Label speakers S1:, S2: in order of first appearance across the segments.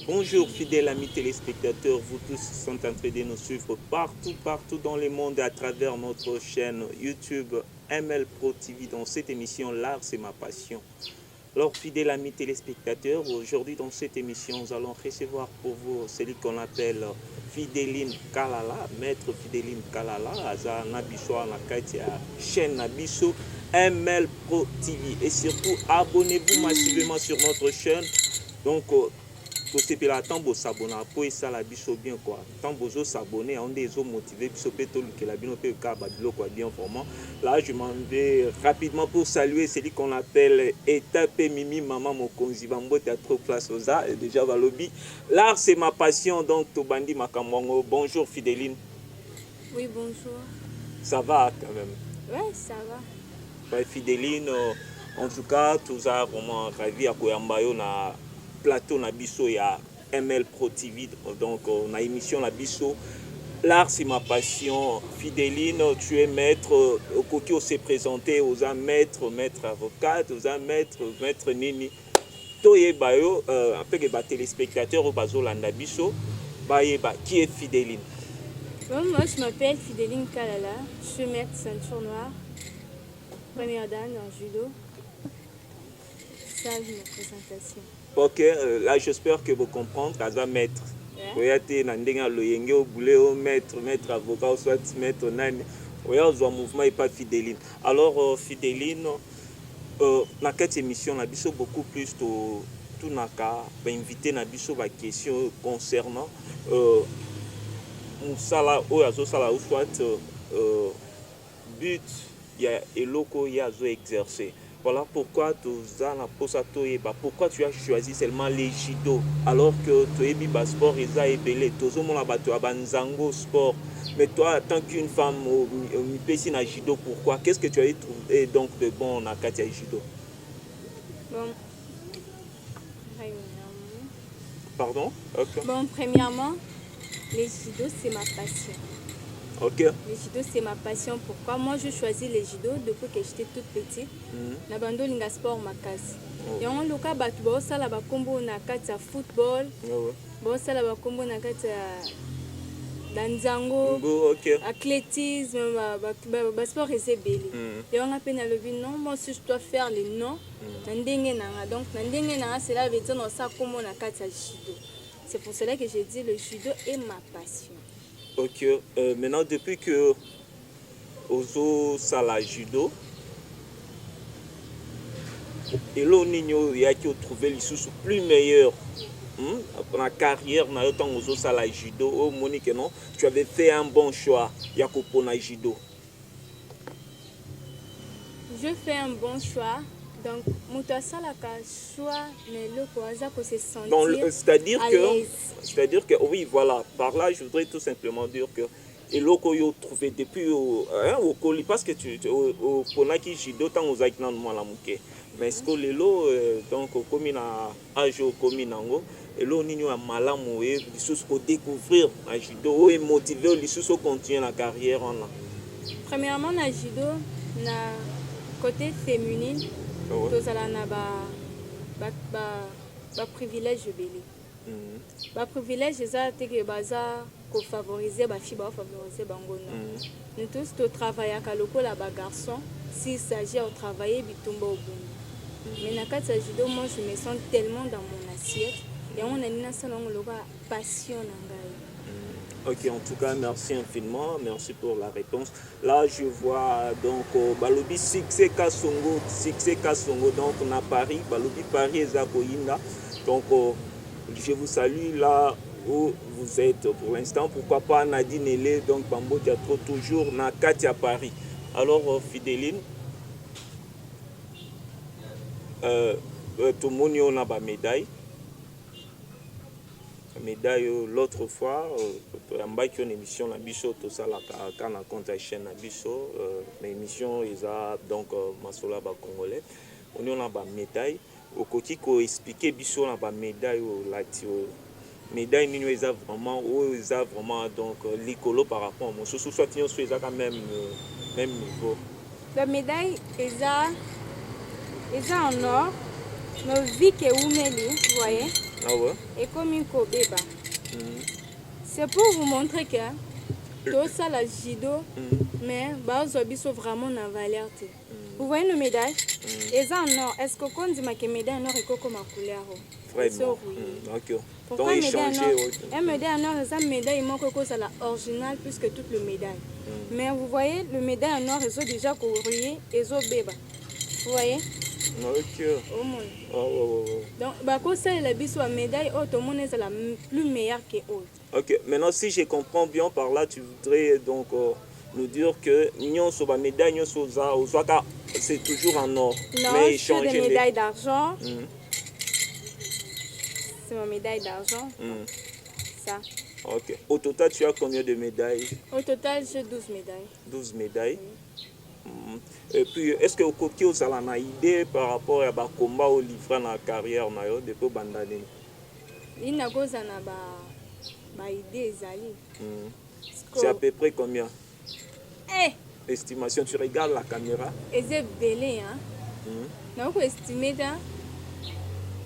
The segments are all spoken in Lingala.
S1: Bonjour fidèles amis téléspectateurs, vous tous sont en train de nous suivre partout dans le monde à travers notre chaîne YouTube ML Pro TV. Dans cette émission, l'art c'est ma passion. Alors fidèles amis téléspectateurs, aujourd'hui dans cette émission, nous allons recevoir pour vous celui qu'on appelle Fideline Kalala, maître Fideline Kalala, aza nabiso na kati ya chaîne nabiso ML Pro TV. Et surtout, abonnez-vous massivement sur notre chaîne. Donc, c'est pour tant de s'abonner pour ça la biso bien quoi. Tant de s'abonner, on est motivé biso peto que la bino peut kabadilo quoi bien formant. Là, je m'en vais rapidement pour saluer celui qu'on appelle Étape Mimi Maman Mokonzi Bambo Théâtre Place Oza et déjà Valobi. L'art c'est ma passion donc Tobandi Makamwango. Bonjour Fideline.
S2: Oui, bonjour.
S1: Ça va quand même.
S2: Ouais, ça va.
S1: Ouais, Fideline, en tout cas, tout ça vraiment ravi à Koyambayo na plateau na biso ya ML Pro TV, donc on a émission na biso. L'art c'est ma passion. Fideline, tu es maître, Koki s'est présenté aux maître avocate, aux maître nini. Toye bayo, un peu que téléspectateurs au bazo landa biso, baye qui est Fideline?
S2: Bon, moi je m'appelle Fideline Kalala, je suis maître ceinture noire, première dan en judo. Ça, c'est ma présentation.
S1: Ok, là j'espère que vous comprenez, Kaza maître. Vous êtes dans le boulot, maître avocat, soit maître nani. Vous avez un mouvement et pas Fideline. Alors, Fideline, dans cette émission, on a beaucoup plus tout naka, invité na biso ba question concernant musala o azo sala ou soit but ya eloko ya azo exercer. Voilà pourquoi pourquoi tu as choisi seulement les judo alors que tu es biba sport et ça est belé tozo mona bato abanzango sport, mais toi tant qu'une femme au pesi na judo, pourquoi, qu'est-ce que tu as trouvé donc de bon na katia judo?
S2: Bon,
S1: pardon? Okay.
S2: Bon, premièrement, les judo c'est ma passion.
S1: Ok.
S2: Les judo c'est ma passion. Pourquoi? Moi je choisis les judo depuis que j'étais toute petite. Na bando linga sport makasi. Et on loka batu ba sala ba kombo na kati ya football. Ba sala ba kombo na kati ya danzango.
S1: Ok.
S2: Athlétisme, ba sport ezebeli. Et on a peine à lever non, moi si je dois faire les noms. Na ndenge nanga. Donc na ndenge nanga cela veut dire non ça kombo na kati ya judo. C'est pour cela que j'ai dit le judo est ma passion.
S1: Ok, maintenant depuis que Ozo Sala Judo, et là il y a qui trouvé les sous plus meilleurs dans la carrière, dans le temps Ozo Sala Judo, oh Monique non, tu avais fait un bon choix, Yakopona Judo.
S2: Je fais un bon choix. Donc, Moutassa la choix, mais le Koaza ko se sentir
S1: c'est-à-dire que oui, voilà, par là je voudrais tout simplement dire que et loko yo trouvé depuis au Koli, parce que tu au Ponaki Judo tant aux aiknan moi la muke, mais ce que les lo donc comme na âge comme nango et lo ninyo a malamu et lisusu ko découvrir à judo et motiver lisusu continuer la carrière en là.
S2: Premièrement na judo na côté féminin. Tous à na ba privilège belé. Ba privilège ça te que baza ko favoriser ba fille ba favoriser bango non. Nous tous to travailler à kaloko la ba garçon s'il s'agit de travailler bitumba au bon. Mais na kati judo moi je me sens tellement dans mon assiette et on a une salon loba passion nangai.
S1: Ok, en tout cas, merci infiniment, merci pour la réponse. Là, je vois donc Balobi Succès Kasongo, donc on a Paris, Balobi Paris et Zakoyinga. Donc, je vous salue là où vous êtes pour l'instant. Pourquoi pas Nadine Ele, donc Bambo Théâtre, toujours na Katia Paris. Alors, Fideline, tout le monde a ba médaille. Médaille l'autre fois ambaki une émission na biso tout ça la kana compte chaîne na biso l'émission eza donc masola ba congolais on a ba médaille au côté ko expliquer biso na ba médaille la médaille nino eza vraiment donc likolo par rapport mon sous soit tino eza quand même niveau.
S2: La médaille eza en or mais vu que umeli vous voyez
S1: Ah ouais?
S2: Et comme une kobeba. C'est pour vous montrer que tout ça, la judo, mais bazobiso vraiment na valeur. Vous voyez nos médailles? Et ça en or. Est-ce que quand on dit que médaille en or est comme ma couleur?
S1: Vraiment. Ok.
S2: Pourquoi médaille en or? Un médaille en or, c'est une médaille c'est la originale plus que toutes les médailles. Mais vous voyez, le médaille en or, ils ont déjà courrier, ils ont bébé. Vous voyez?
S1: Ok.
S2: Au monde.
S1: Oh.
S2: Donc, quand c'est la médaille, tout le monde est la plus meilleure que l'autre.
S1: Ok. Maintenant, si je comprends bien par là, tu voudrais donc nous dire que nous sur la médaille, c'est toujours en or.
S2: Non,
S1: mais
S2: c'est des médailles d'argent. C'est ma médaille d'argent. Ça.
S1: Ok. Au total, tu as combien de médailles?
S2: Au total, j'ai 12 médailles.
S1: 12 médailles. Et puis, est-ce que vous avez une idée par rapport à combat au livre dans la carrière depuis Bandane?
S2: Il y a une idée.
S1: C'est à peu près combien?
S2: Eh!
S1: Estimation, tu regardes la caméra?
S2: Et c'est belé, hein? On peut estimer ça.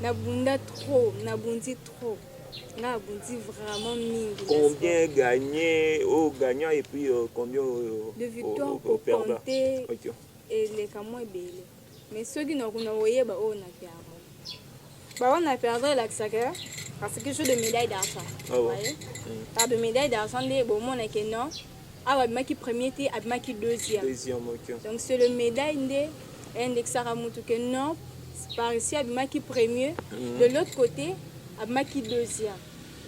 S2: Na bunda trop, na bundi trop. Na bundi vraiment mine.
S1: Combien gagné au gagnant et puis combien
S2: de victoires au perdant? Okay. Et les camots belé. Mais ceux qui n'ont pas voyé, on a perdu. On a perdu la sacre parce que je suis de médaille d'argent. Vous voyez? Par de médaille d'argent, les bon mon est non. Ah, qui premier, à qui deuxième. Donc c'est le médaille index que non. Par ici, à qui premier. De l'autre côté, à qui deuxième.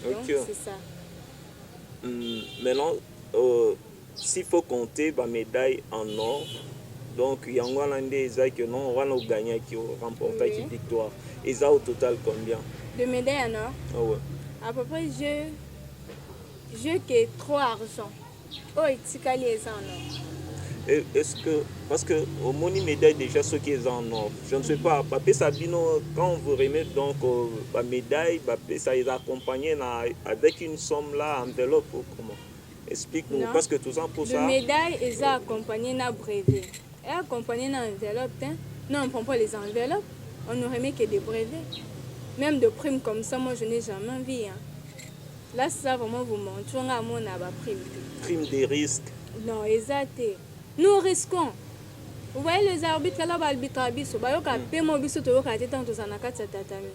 S2: Donc c'est ça.
S1: Maintenant, s'il faut compter la médaille en or, donc il y a un que non, on va gagner qui remporte la victoire. Et ça au total combien?
S2: De médailles en or?
S1: Ah ouais.
S2: À peu près, je que 3 argent. Oh, et Tikali est en or.
S1: Est-ce que, parce que au moni médaille déjà ce qui est en or, je ne sais pas, Papé Sabino, quand on vous remet donc la médaille, ça est accompagné avec une somme là, enveloppe ou comment? Explique-nous, parce que tout ça pour ça.
S2: La médaille est accompagnée d'un brevet. Et accompagnée d'un enveloppe, non, on ne prend pas les enveloppes, on ne remet que des brevets. Même de primes comme ça, moi je n'ai jamais vu. Hein. Là, ça vraiment vous montre. On a mon prime.
S1: Prime des risques.
S2: Non, exact. Nous risquons. Vous voyez les arbitres là, l'arbitre biso, ba yoka pemo biso to yoka teta to sanakata tatami.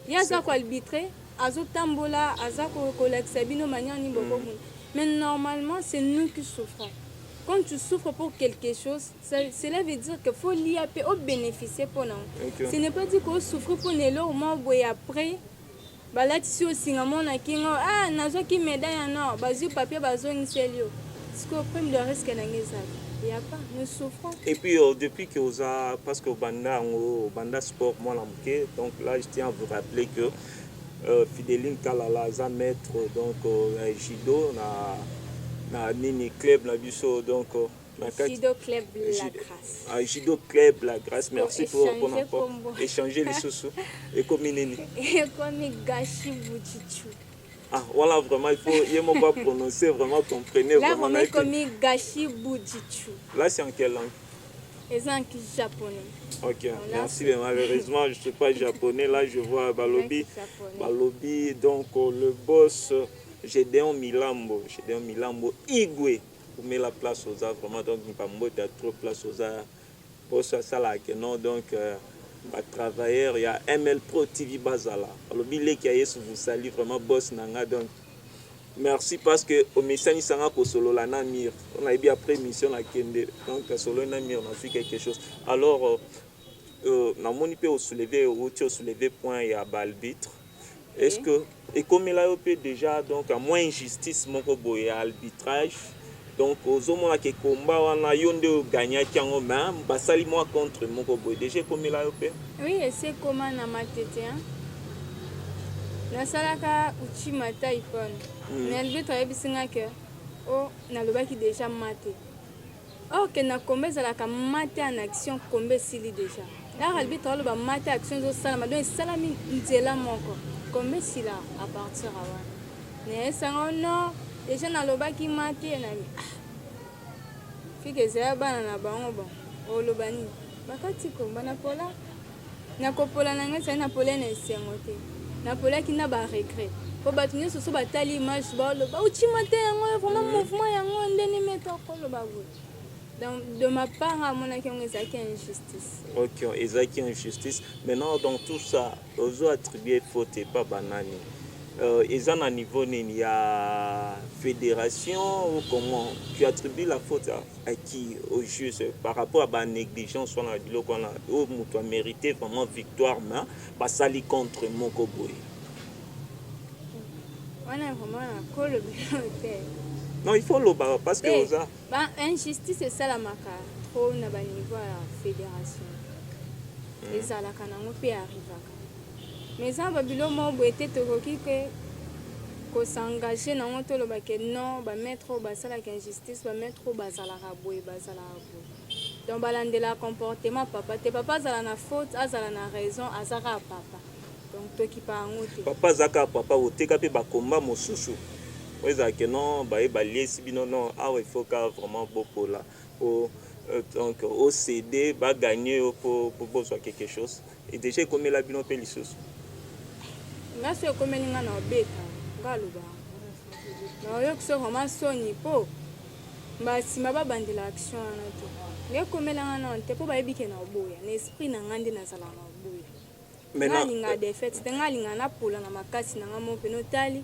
S2: Ya za ko arbitrer, azo tambola, azako collecte bino maniani boko. Mais normalement, c'est nous qui souffrons. Quand tu souffres pour quelque chose, cela veut dire qu'il faut l'y bénéficier pour nous. Ce n'est pas dire qu'on souffre pour nous, au moins après. Là, tu sais aussi, ah, nazo qui médaille en or, bazu papier, bazo une cellule. Ce qu'on prime de risque dans les il n'y a pas, nous souffrons.
S1: Et puis, depuis que vous avez, parce que au Banda Sport, moi, donc là, je tiens à vous rappeler que Fideline Kalala, a maître, donc, Jido, na Nini Club, na Bisso, donc,
S2: Jido Club La Grâce.
S1: Jido Club La Grâce, merci pour échanger les sous. Et comme Nini.
S2: Et comme Gashi Bouchichou.
S1: Ah, voilà, vraiment, il faut pas prononcer, vraiment, comprenez.
S2: Là, on met comme Gashi Bouchichou.
S1: Là, c'est en quelle langue?
S2: C'est en japonais.
S1: Ok, merci, mais malheureusement, je ne suis pas japonais. Là, je vois Balobi. Balobi, donc le boss, Gédéon Milambo, Igwe, pour mettre la place aux arts, vraiment, donc, il n'y a pas trop de place aux arts. Pour ça, non, donc, travailleur, il y a ML Pro TV Bazala. Balobi, les qui vous salue, vraiment, boss Nanga, donc. Merci parce que au message sanga ko solo la namir on a bien après mission la kende donc solo namir on a fait quelque chose alors na moni pe au soulever point et à arbitre est-ce que et comme il a déjà donc à moins injustice mon boy arbitrage donc aux hommes qui combat on a yonde gagner kiango mais basali moi contre mon boy déjà comme il a
S2: oui et c'est comment na matete hein na salaka uchima taipon mais elle veut travailler que oh na lobaki déjà maté oh que na combat ça la maté en action combat sili déjà là elle veut travailler ba maté action zo salama donc salami nzela moko combat sila à partir avant mais ça non déjà na lobaki maté na fike ça bana na bango bon o lobani bakati ko bana pola na kopola na ngasa na pola na sengote napolaki na baregret po bato nyonso so batali image baloba utima te yango vraiment mouvement yango ndeni meta koloba boye. Donc de ma part amonaki yango ezalaki injustice.
S1: Ok, ezalaki injustice. Maintenant dans tout ça ozo attribuer faute pas banani. Eza na niveau nini ya fédération ou comment tu attribues la faute à qui au juge par rapport à la négligence on a dit qu'on a tu as mérité vraiment victoire mais basali contre moko boy.
S2: On a vraiment la colle.
S1: Non, il faut le bar parce que oza
S2: ba injustice c'est ça la maka trop na ba niveau ya fédération. Ezalaka nango pe arrivaka. Mais ça babilo mo boete tokoki ke ko s'engager na moto lo ba ke non ba mettre ba sala injustice ba mettre ba sala boye ba sala boye. Donc balandela comportement papa te papa zala na faute azala na raison azaka papa. Donc toki pa ngote.
S1: Papa zaka papa oteka pe ba komba mosusu. Oza ke non ba e ba liesi bino non ah il faut ka vraiment beaucoup là. Donc au CD ba gagner pour soit quelque chose et déjà comme la bino pe lisusu.
S2: Nga so komeni nga na obeta ngaluba na yo kuso vraiment soni po basi mababandela action na to nge komela nga na nte po bayebike na oboya na esprit na ngandi na sala na oboya maintenant nga défaite te ngalinga na pola na makasi na nga mo pe no tali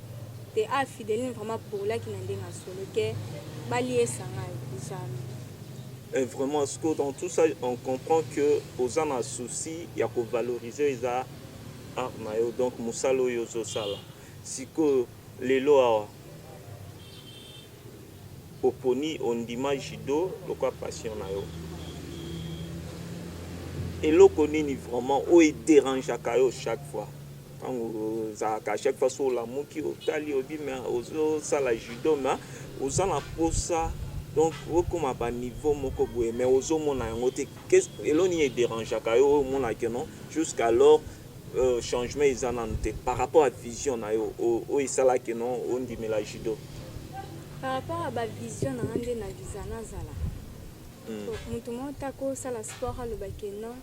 S2: te a fidèle vraiment pour la qui na ndenga solo ke balié sanga jamais.
S1: Et vraiment, dans tout ça, on comprend que aux en a souci, il y a qu'à valoriser les arts. Donc, Moussalo Yozo Sala. Si que les lois oponi on dima jido, le quoi passion na yo. Et l'eau connaît vraiment où il dérange à Kayo chaque fois. À chaque fois sur la mouki au tali au bi mais aux sala judo mais aux en a pour ça. Donc comme à niveau moko boye mais aux hommes na ngote qu'est-ce eloni est dérange à Kayo mon na que non jusqu'alors changement ils en ont par rapport à vision na yo o isala que non on dit mais la judo
S2: par rapport à la vision na ande na visana zala mutu mota ko sala sport le bakeno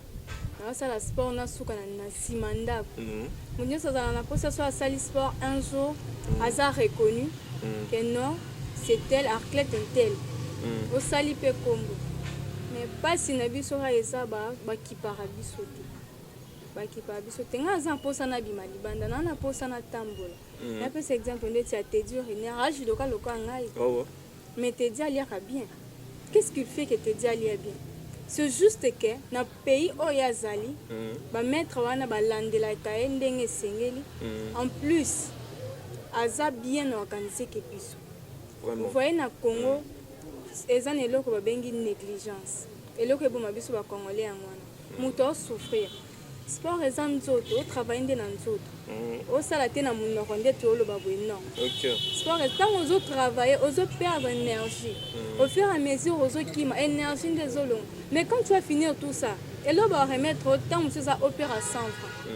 S2: na sala sport na suka na simanda munyo sala na posa so sali sport un jour hasard reconnu que non c'est tel athlète tel au sali pe kombo mais pas si na biso ha esa ba kipara biso te bakipa biso tenga za posa na bima libanda na posa na tambola na pe c'est exemple ndeti a te dire énergie je doka loko ngai mais te dit alia bien qu'est-ce qui fait que te dit alia bien c'est juste que na pays oyazali ba mettre wana ba landela ka ndenge sengeli en plus aza bien organisé que biso vous voyez na Congo ezan eloko ba bengi négligence eloko ebo mabiso ba congolais ngwana muto souffrir sport eza nzoto travailler nde na nzoto osala te na munoko nde toloba boye non sport ntango ozotravailler ozoperdre énergie au fur et à mesure ozokima énergie nde ezolonga mais quand tu vas finir tout ça elo ba remettre autant mosusu eza opéra 100 francs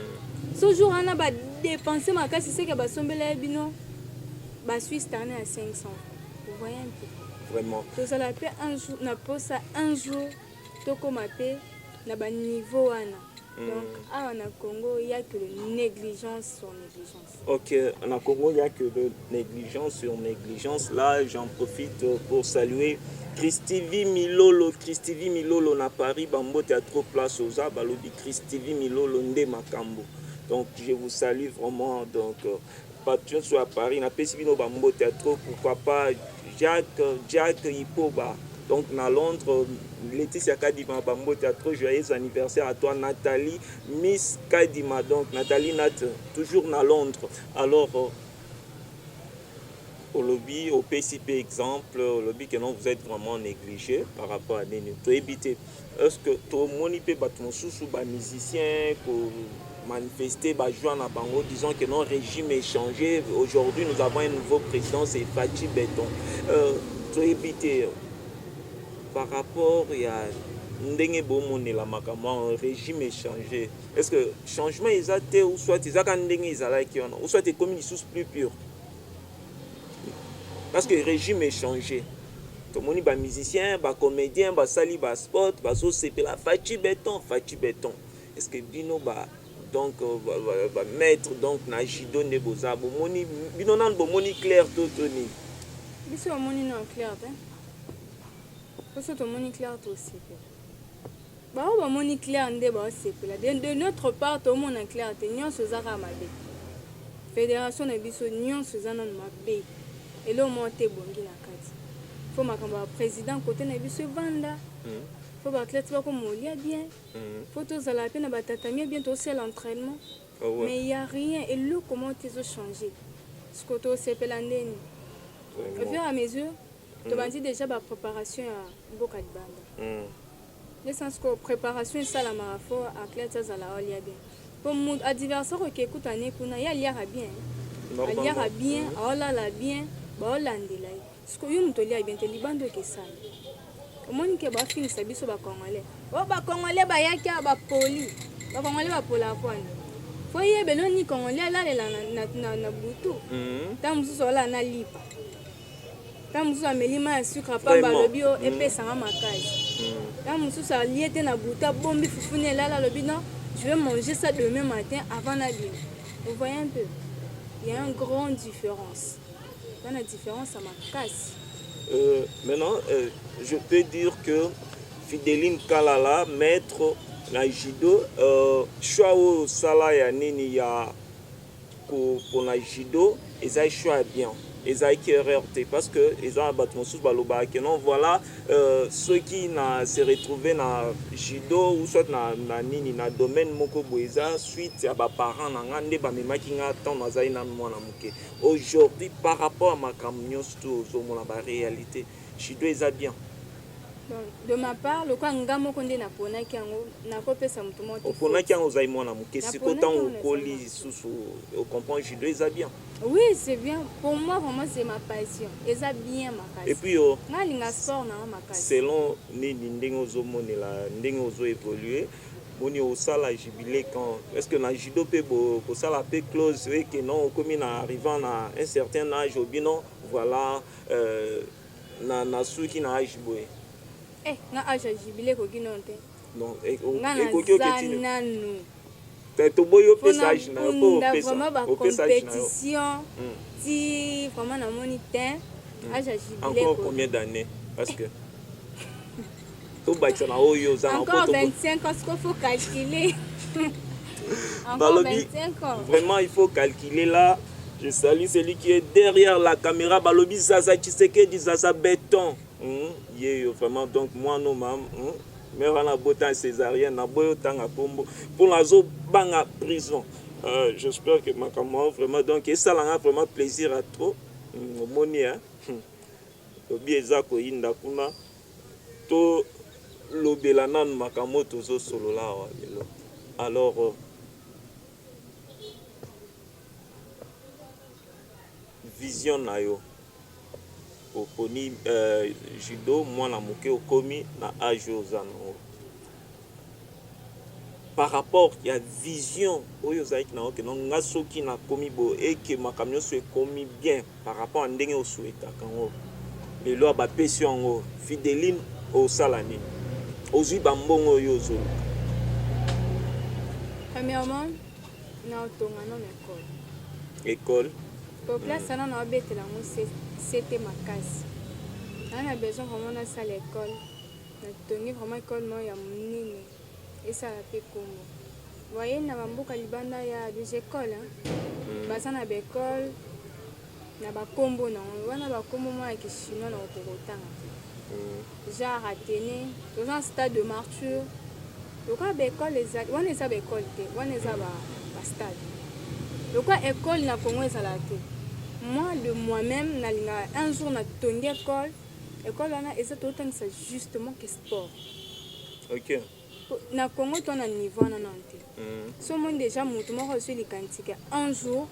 S2: ce jour wana badepense makasi seke basombela bino basuisse tane à 500 vous voyez un peu
S1: vraiment
S2: tozala pe un jour na posa un jour tokoma pe na baniveau wana. Donc, en Congo, il n'y a que de négligence sur négligence.
S1: Ok, en Congo, il n'y a que de négligence sur négligence. Là, j'en profite pour saluer Christivi Milolo. Christivi Milolo na Paris, Bambo Théâtre Place aux Arbres, Balobi Christivi Milolo Nde Makambo. Donc, je vous salue vraiment. Donc, patron soit à Paris, na Pesivino Bambo Théâtre, pourquoi pas Jacques Hippoba. Donc, à Londres, Laetitia Kadima Bambo Théâtre, joyeux anniversaire à toi, Nathalie, Miss Kadima. Donc, Nathalie Nat, toujours à Londres. Alors, au lobby, au PCP exemple, au lobby que non, vous êtes vraiment négligé par rapport à des éviter. Est-ce que tout le monde peut battre mon sous musicien pour manifester, jouer en bango, disons que non, régime est changé. Aujourd'hui, nous avons un nouveau président, c'est Fachi Béton. Tout éviter. Par rapport à ndenge bomone la makama régime est changé. Est-ce que changement est até ou soit ils a ndenge izala qui on ou soit des communes sous plus pure. Parce que régime est changé. Tout le monde ba musicien, ba comédien, ba sali ba sport, ba so c'est la Fachi Béton. Est-ce que bino ba donc va mettre donc na judo ne boza bomoni bino nan bomoni clair to toni
S2: biso bomoni non clair te biso tomoni clair to aussi bao bomoni clair nde bao sepela de notre part tomona clair te nyonso ezaka mabe fédération na biso nyonso eza nano mabe elo mo te bongi na kati fo makambo ya président côté na biso evanda faut battre comme Molia bien faut tous à la peine batatami bien aussi l'entraînement mais il y a rien et le comment tu as changé ce que tu sais pelandeni au fur et à mesure tu vas dire déjà la préparation à beaucoup de bande le sens que préparation ça la marafo athlète ça la olia bien pour mon adversaire qui écoute année kuna ya liara bien liara bien ola la bien ba olandela ce que yo mtolia bien te libando ke ça omoni ke bafinisa biso bakongolais o bakongolais bayaki bapoli bakongolais bapola kwani fo yebelo ni congolais alalela na butu ta mosusu ola na lipa ta mosusu amelima ya sucre pamba alobi o epesanga makasi ta mosusu alie te na butu abombi fufuni elala alobi non je vais manger ça demain matin avant la dîner. Vous voyez un peu, il y a une grande différence. Il y a une différence à ma casse.
S1: Maintenant, je peux dire que Fideline Kalala, maître na judo, choix au sala ya nini ya pour na judo, ils ont choix bien. Ils ont qui erreur parce que ils ont abattu sous baloba que non voilà ceux qui na se retrouvé na judo ou soit na nini na domaine moko boeza suite à ba parents na ngande ba memaki nga tant na zai na mwana muke. Aujourd'hui par rapport à ma camion surtout au la réalité judo ils ont bien.
S2: De ma part, le quoi ngamo konde na pona kiango na kopesa mutu moto.
S1: Pona kiango zai mwana muke si autant au coli sous au comprendre judo ils ont bien.
S2: Oui, c'est bien. Pour moi, vraiment, c'est ma passion. Et ça bien ma passion.
S1: Et puis, selon les ndenge évoluer, on est au sala jubilé quand est-ce que la judo peut pour ça la peut close et que non comme il arrivant à un certain âge ou bien non voilà na ceux qui na âge boy.
S2: Na âge jubilé ko kinonte.
S1: Non, et to boyo pesage na ko pesa
S2: au compétition si vraiment na moniteur âge jubilé
S1: encore combien d'années parce que to bâtir na oyo za
S2: encore 25 ans qu'il faut calculer encore 25 ans
S1: vraiment il faut calculer là. Je salue celui qui est derrière la caméra balobi Zaza Tshisekedi Zaza béton vraiment donc moi non mam mais on a beauté césarienne na boyo tanga pombo pour la zo banga prison. J'espère que ma camarade vraiment donc et ça là vraiment plaisir à trop moni hein obi ezako inda kuna to lobela nan makamoto zo solo la wa alors vision na yo okoni judo mwana moke okomi na âge ozana par rapport ya vision oyo zaiki na oke non nga soki na komi bo eke makamyo so ekomi bien par rapport à ndenge osoueta kango lelo ba pesi yango Fideline au salani ozui bambongo oyo ozo
S2: premièrement na otonga na
S1: école
S2: pour place ça na betela mo c'était ma case on a besoin vraiment de ça l'école na tongi vraiment école mo ya munini et ça la fait comme voyez na bamboka libanda ya des écoles basa na école na ba kombo na wana ba kombo mo ya kishino na okotanga genre Athénée dans un stade de martyr donc à école les wana eza ba école te wana eza ba stade donc à école na Congo ezala te. Moi, de moi-même, un jour, je suis école. L'école, c'est justement que sport.
S1: Ok.
S2: Na Congo, tu as un niveau. Si on déjà un jour,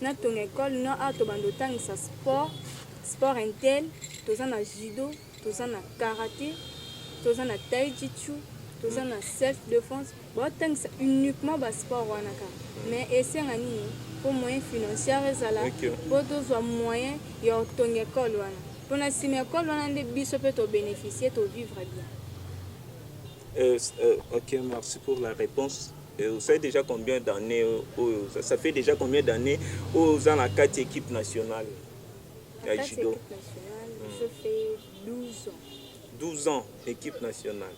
S2: na ton école, na a sport intel, tu as judo, tu as karaté, tu as taijitsu, tu as self-défense. Tu uniquement sport. Mais c'est un pour moyen financier pour d'autres moyens il y a ton école pour la école on a des biso peut bénéficier de vivre bien.
S1: Ok, merci pour la réponse. Vous savez déjà combien d'années, ça fait déjà combien d'années aux dans la 4 équipes nationales
S2: La 4 équipes nationales, je fais 12 ans.
S1: 12 ans, équipe nationale.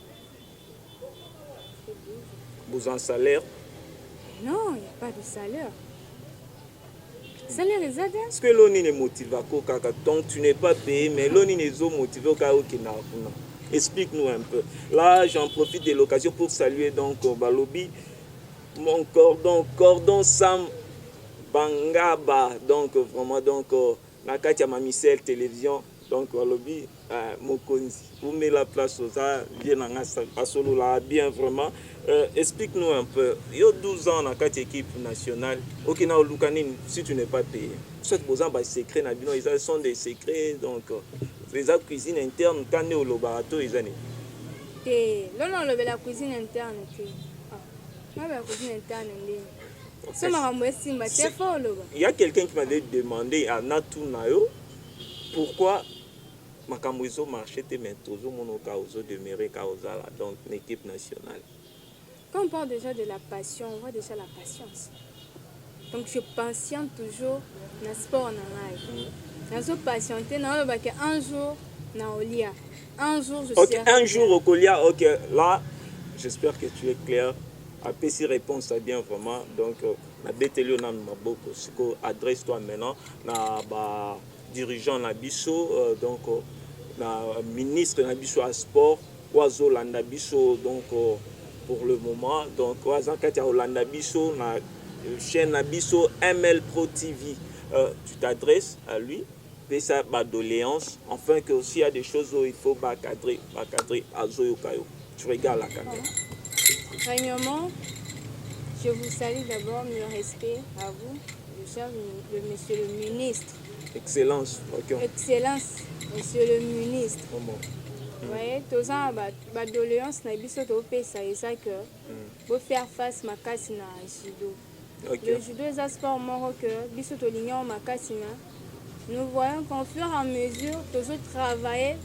S1: Vous en salaire?
S2: Non, il n'y a pas de salaire. Salaire est adapté.
S1: Est-ce que l'on est motivé à Kaka? Donc tu n'es pas payé, mais l'on est motivé au cas où il n'a pas. Explique-nous un peu. Là, j'en profite de l'occasion pour saluer donc Balobi, mon cordon Sam Bangaba, donc vraiment donc Nakatia Mamicel télévision, donc Balobi Mokonzi. Vous mettez la place aux arts, bien vraiment. Explique-nous un peu. Il y a 12 ans dans 4 équipes nationales. Okina Lukanin, si tu n'es pas payé. Soit posant des secrets, ils sont des secrets, donc les cuisine interne, quand on est au laboratoire, ils ont.
S2: Non, la cuisine interne. La cuisine interne.
S1: Il y a quelqu'un qui m'avait demandé à Natu Nayo pourquoi Makamwizo marchait Mentozo Monokauzo demeurait Kaozala, donc l'équipe nationale.
S2: Quand on parle déjà de la passion, on voit déjà la patience. Donc je patiente toujours dans le sport. Je suis patientée, un jour, un jour, je
S1: suis. Ok, un jour au Colia, ok, là, j'espère que tu es clair. Après, si réponse à bien vraiment, donc, la BTL, on a beaucoup. Adresse-toi maintenant, na dirigeant Nabiso, donc, na ministre Nabiso à sport, Oiseau Landabiso, donc, pour le moment, donc, Oiseau Katia Landabiso, na chaîne Nabiso ML Pro TV, tu t'adresses à lui. Et ça, doléance, enfin que s'il y a des choses où il faut cadrer à Zoyokayo. Tu regardes la caméra.
S2: Premièrement, je vous salue d'abord, mon respect à vous, monsieur le ministre.
S1: Excellence, ok.
S2: Excellence, monsieur le ministre. Vous voyez, tous les doléances, c'est que pour faire face à ma casse na judo. Le judo est un sport marocain, biso to lignon ma casse. Nous voyons qu'en fur et à mesure, toujours travailler,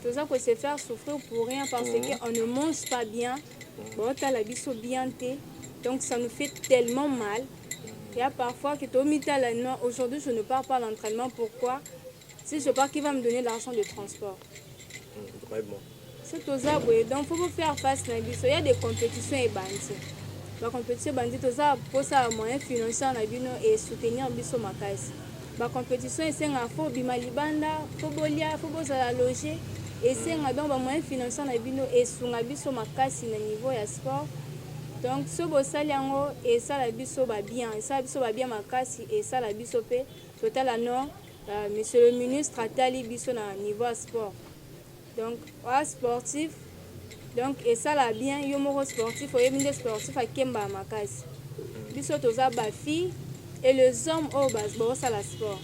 S2: toujours que se faire souffrir pour rien parce qu'on ne mange pas bien, donc ça nous fait tellement mal. Il y a parfois que aujourd'hui je ne pars pas à l'entraînement. Pourquoi? Si je pars, qui va me donner l'argent de transport?
S1: Vraiment.
S2: C'est tout ça, donc il faut faire face à il y a des compétitions et bandits. La compétition bandit, tout ça pour ça moyen financier et soutenir biso makasi. La compétition est un faux bimalibanda, faux bolia, faux bozala loger et c'est un donc moyen financier et sur la biso makasi na niveau ya sport. Donc ce bosali yango et ça la biso ba bien, et ça biso ba bien makasi et ça la biso pe total non monsieur le ministre atali biso na niveau sport. Donc sportif donc et ça la bien yo moko sportif ou yeminde sportif a kemba makasi. Biso toza ba fille et les hommes au bas ça la sport.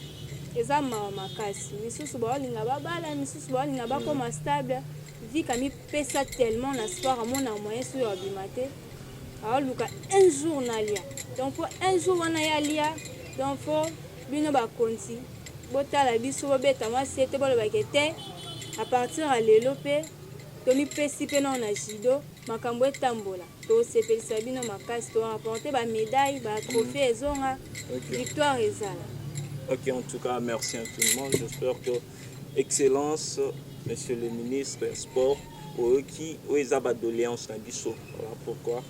S2: Eza makasi. Misusu ba linga ba bala, misusu ba linga ba comme stable. Vie kami pesa tellement na sport à mon moyen sur abimate. Alors luka un jour na lia. Donc pour un jour on a lia. Donc faut bino ba konti. Bota la biso beta moi c'était bon ba kete. À partir à l'élopé, tomi pesi pe na judo, makambo etambola. To sepelisa bino makasi to rapporter ba médaille, ba trophée ezonga, victoire ezala.
S1: Ok, en tout cas, merci à tout le monde. J'espère que excellence, monsieur le ministre des Sports, qui ont des doléances dans Bissau. Voilà pourquoi.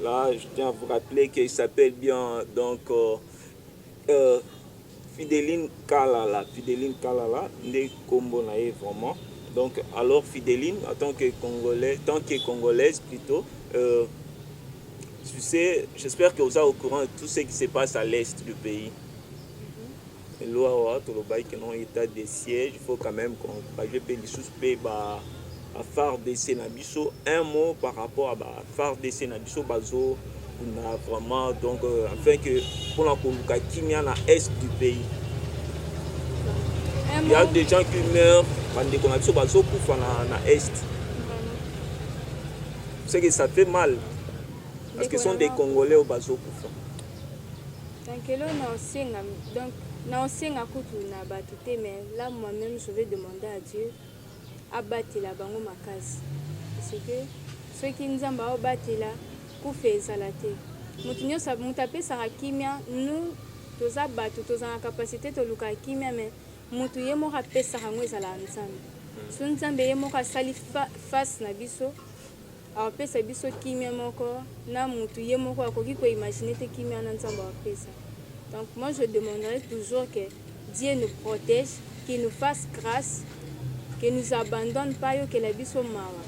S1: Là, je tiens à vous rappeler qu'il s'appelle bien donc Fideline Kalala, né Combo naïe vraiment. Donc, alors Fideline, en tant que Congolaise plutôt, tu sais, j'espère que vous êtes au courant de tout ce qui se passe à l'est du pays. Loi tout le bail qui non état de siège, il faut quand même qu'on je paye les suspects à faire des Sénabiso. Un mot par rapport à faire des Sénabiso bazo. On a vraiment donc afin que pour la Koluka Kimia à l'est du pays. Il y a des gens qui meurent pendant qu'on a sur bazo pour na est. C'est que ça fait mal parce que ce sont des Congolais au bazo pour
S2: donc non c'est un coup na batute mais là moi-même je vais demander à Dieu à battre la bango makasi parce que ceux qui nous ont battu là kufa ezala te moto nyonso moto apesaka kimia nous toza bato tozala na kapasité toluka kimia mais moto ye moko apesaka yango ezala nzambe so nzambe ye moko asali face na biso apesa biso kimia moko na moto ye moko akoki koimagine te kimia na nzambe apesa. Donc moi je demanderai toujours que Dieu nous protège, qu'il nous fasse grâce, qu'il nous abandonne pas yo que la biso mawa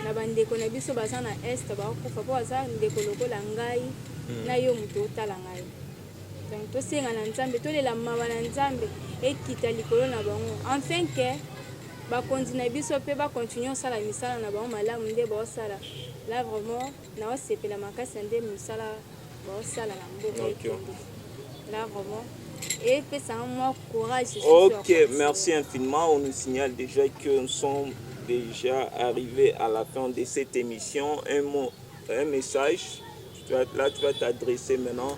S2: na bandeko na biso baza na est bakufa po baza ndeko lokola ngai na yo moto otala ngai. Donc tosenga na nzambe tolela mawa na nzambe ekita likolo na bango enfin que bakonzi na biso mpe bakontinue osala misala na bango malamu nde baosala là vraiment naosepela makasi ya nde misala baosala na mboka ekende là vraiment et pesa moi courage.
S1: Ok, merci infiniment. On nous signale déjà que nous sommes déjà arrivés à la fin de cette émission. Un mot, un message. Là, tu vas t'adresser maintenant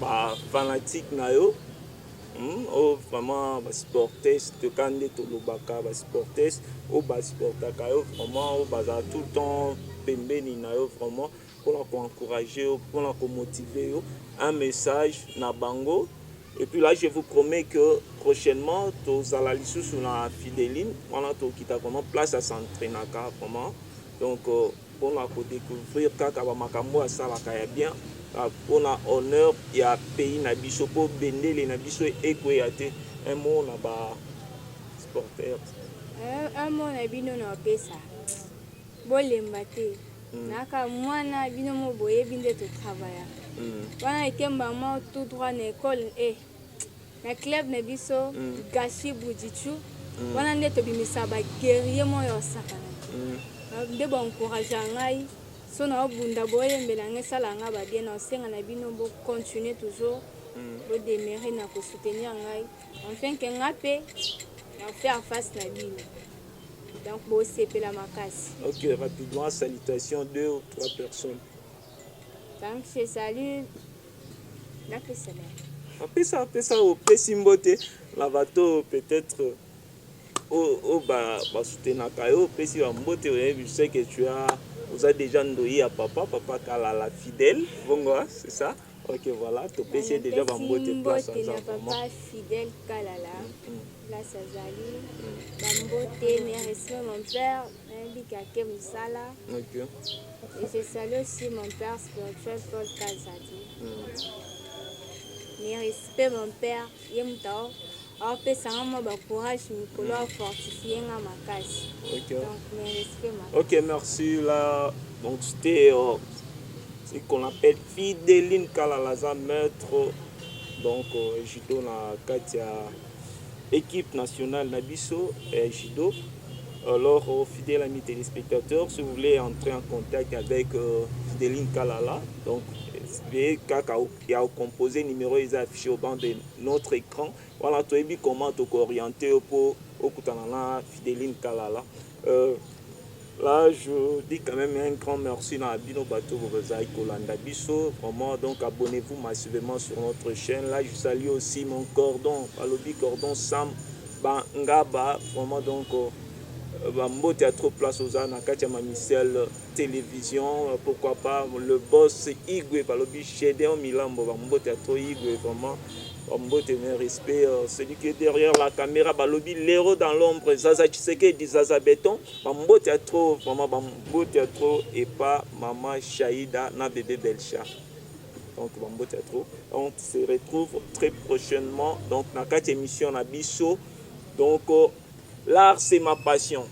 S1: à fanatique nayo. Oh, vraiment, sportif, de Kande Tolobaka, sportif, au sportaka, vraiment, tout le temps, pembeni nayo, vraiment, pour encourager, pour motiver, un message na bango. Et puis là, je vous promets que prochainement, tous à la liste sur la Fidéline, on a tout qui t'a vraiment place à s'entraîner, vraiment. Donc, pour la découvrir, kaka makambo à ça la bien. Pour l'honneur, il y a pays nabiso pour bender les nabiso et koyate. Un mot là-bas, sporteur.
S2: Un mot nabino na pesa. Bolembate. Naka mwana bino mo boye binde to travailler. Wana ekemba mo tout droit na école na club na biso gashi bujichu. Wana nde to bimisa ba guerrier mo yo sakana. Nde ba encourager ngai. So na obunda boyembela ngesala nga ba bien na senga na bino bo continuer toujours bo demeurer na ko soutenir ngai enfin que ngape na faire face na bino. Donc bo sepela makasi.
S1: OK, rapidement salutations 2 ou 3 personnes.
S2: Donc je salue la personne.
S1: Après ça au pesimbote la bateau peut-être au soutenir kayo pesi wa mbote je sais que vous avez déjà ndoyi à papa Kalala fidèle, bongo, c'est ça? Ok, voilà, tu peux essayer déjà de place ensemble.
S2: Papa fidèle Kalala, la Sazali, Bambote, mes respects mon père, Mbikake Moussala.
S1: Ok.
S2: Et je salue aussi mon père spirituel Paul Kazadi. Mes respects mon père, Yemtao. Alors, moi courage, Nicolas, fortifier ma case.
S1: Ok.
S2: Donc, mes respects.
S1: Ok, merci. Là, donc c'était ce qu'on appelle Fidéline Kalalaza, maître. Donc, judo na Katia, équipe nationale Nabiso et judo. Alors, fidèles amis téléspectateurs, si vous voulez entrer en contact avec Fidéline Kalala, donc il y a composé numéro est affiché au bas de notre écran. Voilà, tu as vu comment tu orienter pour Okutanana Fidéline Kalala. Là, je dis quand même un grand merci à Bino Bato Bobazai Kolanda Bisso. Vraiment, donc abonnez-vous massivement sur notre chaîne. Là, je salue aussi mon cordon, Alobi Cordon Sam Bangaba. Vraiment, donc. Mbote a trop place aux ânes, Katia Mamicel télévision, pourquoi pas le boss Igwe, Balobi Chédéon Milambo, Mbote a trop Igwe, vraiment, Mbote mes respect, celui qui est derrière la caméra, Balobi l'héros dans l'ombre, Zaza Chiseke dit Zaza Béton, Mbote a trop, vraiment, Mbote a trop, et pas Maman Chaïda, na bébé Belcha. Donc, Mbote a trop. On se retrouve très prochainement, donc, dans 4 émissions à Bisso, donc, l'art, c'est ma passion.